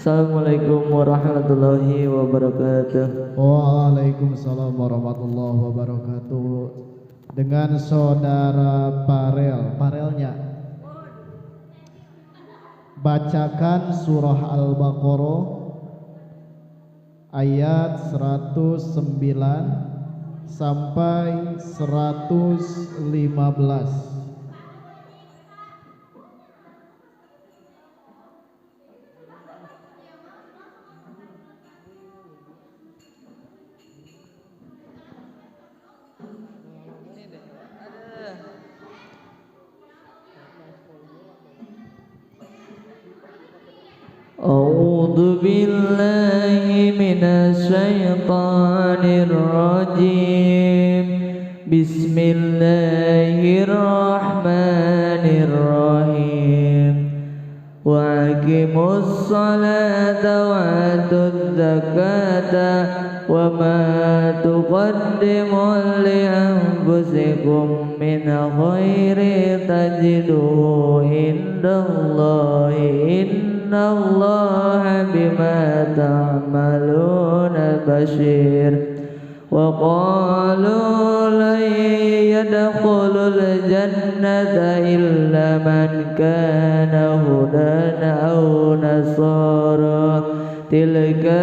Assalamualaikum warahmatullahi wabarakatuh. Waalaikumsalam warahmatullahi wabarakatuh. Dengan saudara Parelnya bacakan surah Al-Baqarah ayat 109 sampai 115. A'udzu billahi minasy syaithanir rajim. Bismillahirrahmanirrahim. Wa aqimus salata wa atuz zakata wa ma tuqaddimu li anfusikum min khairin tajiduhu indallahi innallaha bima ta'maluna bashir. Wa qalu lan yadkhulul jannata illa man kana hudan aw nasara tilka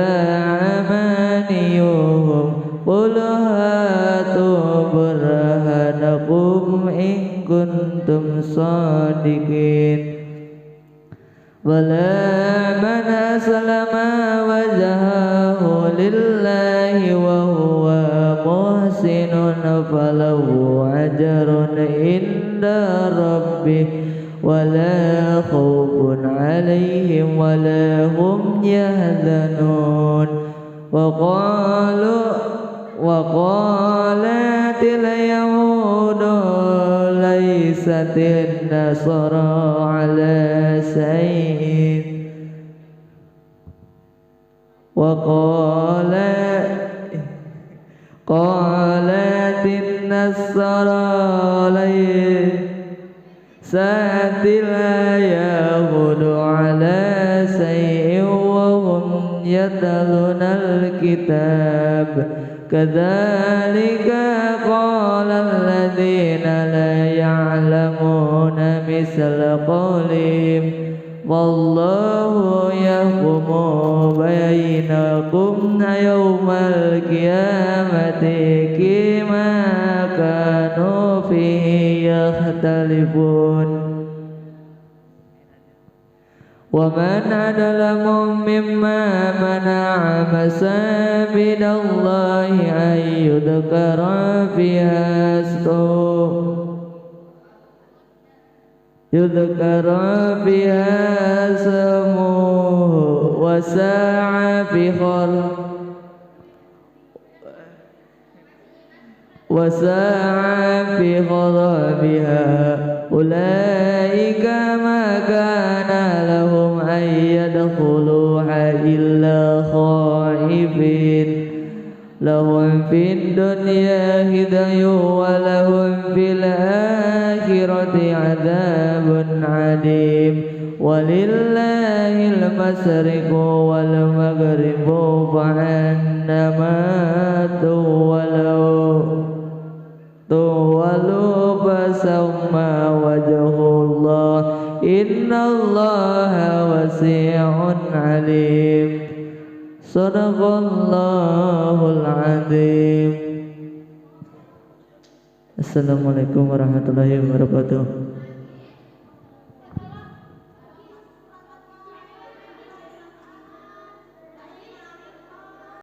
amaniyuhum qul hatu burhanakum in kuntum shadiqin. Wala man aslama wajhahu lillahi wa huwa muhsinun falahu ajrun inda rabbih wala khawfun alaihim wala hum yahzanun. Wa qalatil yahudu laysatin nasara ala shay'in wa qalatin nasara laysatil yahudu ala shay'in wa hum yatlunal kitab kadzalika qala alladhina la ya'lamuna misla qawlihim wallahu yahkumu bainakum yawmal qiyamati kima kanu fihi yakhtalifun. وَمَنْ أَظْلَمُ مِمَّنْ مَنَعَ مَسَاجِدَ اللَّهِ أَنْ يُذْكَرَ فيها اسمه وسعى في خرابها أولئك ما كان لهم أن يدخلوها إلا خائفين لهم في الدنيا خزي ولهم في الآخرة عذاب عليم ولله المشرق والمغرب فأينما تولوا فثم وجه الله إن الله واسع عليم. Sadaqallahul azim. Assalamualaikum warahmatullahi wabarakatuh.